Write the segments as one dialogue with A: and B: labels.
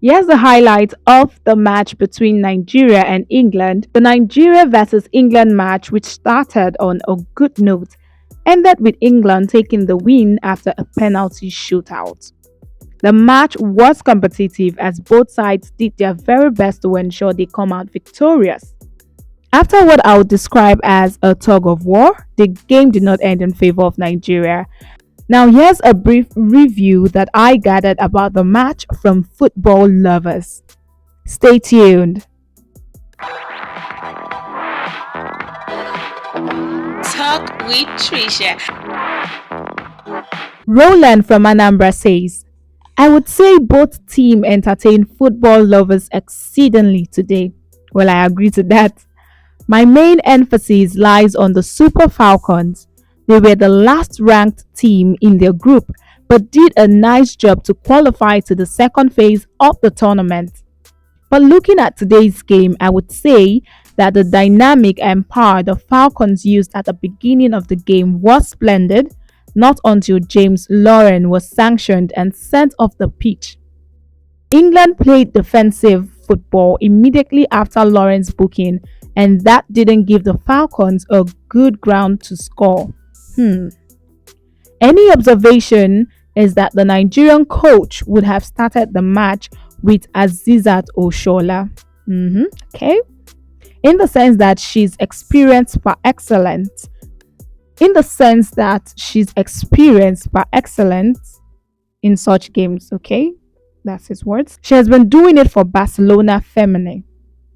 A: Here's the highlight of the match between Nigeria and England. The Nigeria versus England match, which started on a good note, ended with England taking the win after a penalty shootout. The match was competitive as both sides did their very best to ensure they come out victorious. After what I would describe as a tug of war, the game did not end in favor of Nigeria. Now, here's a brief review that I gathered about the match from football lovers. Stay tuned.
B: Talk with Trisha.
A: Roland from Anambra says, I would say both team entertained football lovers exceedingly today. Well, I agree to that. My main emphasis lies on the Super Falcons. They were the last ranked team in their group, but did a nice job to qualify to the second phase of the tournament. But looking at today's game, I would say that the dynamic and power the Falcons used at the beginning of the game was splendid, not until James Lauren was sanctioned and sent off the pitch. England played defensive football immediately after Lauren's booking, and that didn't give the Falcons a good ground to score. Any observation is that the Nigerian coach would have started the match with Azizat Oshola. Okay. In the sense that she's experienced by excellence. In the sense that she's experienced by excellence in such games. Okay. That's his words. She has been doing it for Barcelona Feminine.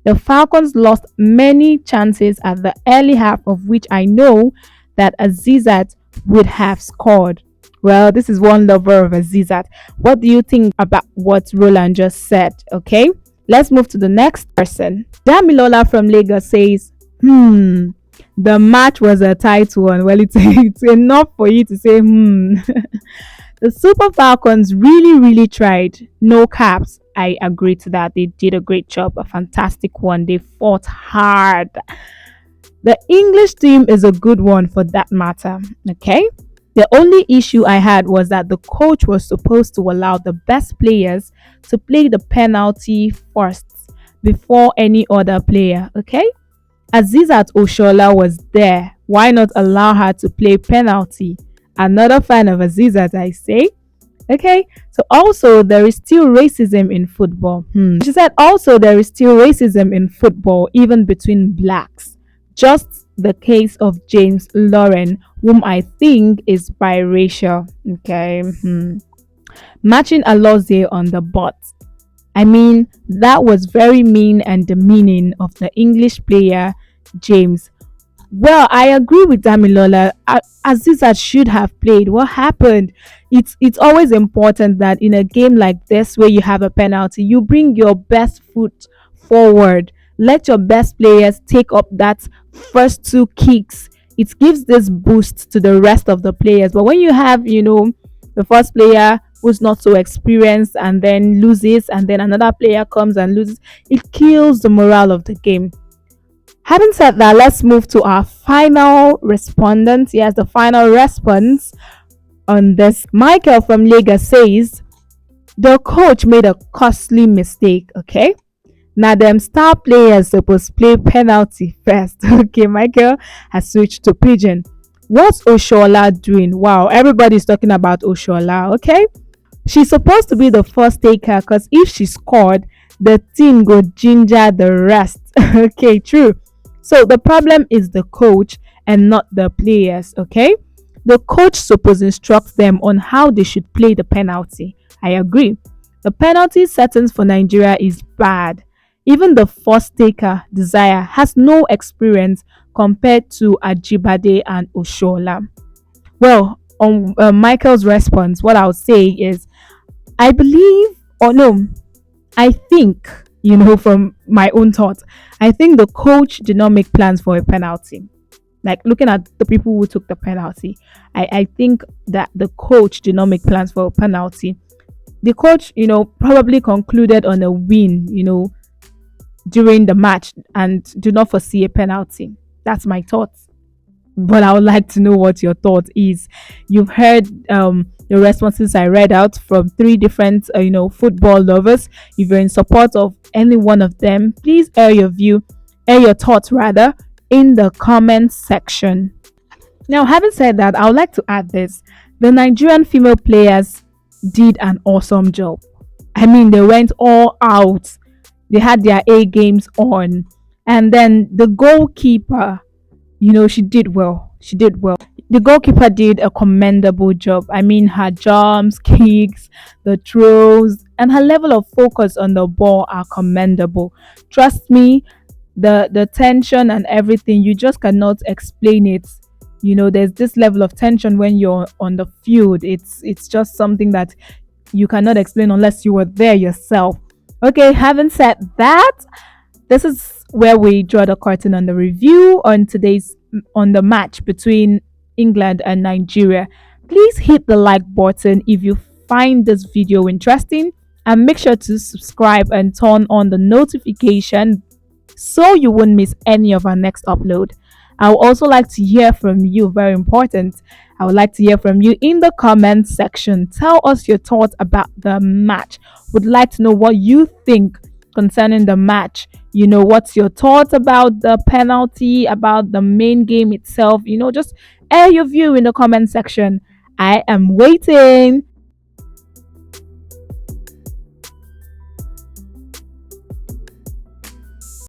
A: The Falcons lost many chances at the early half, of which I know that Azizat would have scored. Well, this is one lover of Azizat. What do you think about what Roland just said? Okay, let's move to the next person. Damilola from Lagos says, the match was a tight one. Well, it's enough for you to say, The Super Falcons really tried. No caps. I agree to that. They did a great job, a fantastic one. They fought hard. The English team is a good one for that matter. Okay. The only issue I had was that the coach was supposed to allow the best players to play the penalty first before any other player. Okay. Azizat Oshola was there. Why not allow her to play penalty? Another fan of Azizat, I say. Okay, so also there is still racism in football. She said also there is still racism in football, even between blacks. Just the case of James Lauren, whom I think is biracial. Okay, matching Alozie on the bot. I mean, that was very mean and demeaning of the English player James. Well, I agree with Damilola. Azizat should have played. What happened? It's always important that in a game like this where you have a penalty, you bring your best foot forward. Let your best players take up that first two kicks. It gives this boost to the rest of the players. But when you have, the first player who's not so experienced and then loses, and then another player comes and loses, it kills the morale of the game. Having said that, let's move to our final respondent. Yes, the final response on this. Michael from Lagos says, the coach made a costly mistake, okay? Now, them star players supposed to play penalty first. Okay, Michael has switched to Pigeon. What's Oshola doing? Wow, everybody's talking about Oshola, okay? She's supposed to be the first taker because if she scored, the team go ginger the rest. Okay, true. So the problem is the coach and not the players, okay? The coach supposed to instruct them on how they should play the penalty. I agree. The penalty settings for Nigeria is bad. Even the first taker, Desire, has no experience compared to Ajibade and Oshola. Well, on Michael's response, what I would say is, I believe, or no, I think, from my own thoughts, I think the coach did not make plans for a penalty. Like looking at the people who took the penalty, I think that the coach did not make plans for a penalty. The coach, probably concluded on a win, during the match and do not foresee a penalty. That's my thoughts. But I would like to know what your thought is. You've heard the responses I read out from three different, football lovers. If you're in support of any one of them, please air your thoughts rather, in the comment section. Now, having said that, I would like to add this: the Nigerian female players did an awesome job. I mean, they went all out. They had their A games on, and then the goalkeeper, she did well. She did well. The goalkeeper did a commendable job. I mean, her jumps, kicks, the throws, and her level of focus on the ball are commendable. Trust me, the tension and everything, you just cannot explain it. There's this level of tension when you're on the field. It's just something that you cannot explain unless you were there yourself. Okay, having said that, this is where we draw the curtain on the review on the match between England and Nigeria. Please hit the like button if you find this video interesting, and make sure to subscribe and turn on the notification so you won't miss any of our next upload. I would also like to hear from you, very important. I would like to hear from you in the comment section. Tell us your thoughts about the match. Would like to know what you think concerning the match. What's your thoughts about the penalty, about the main game itself? Just air your view in the comment section. I am waiting.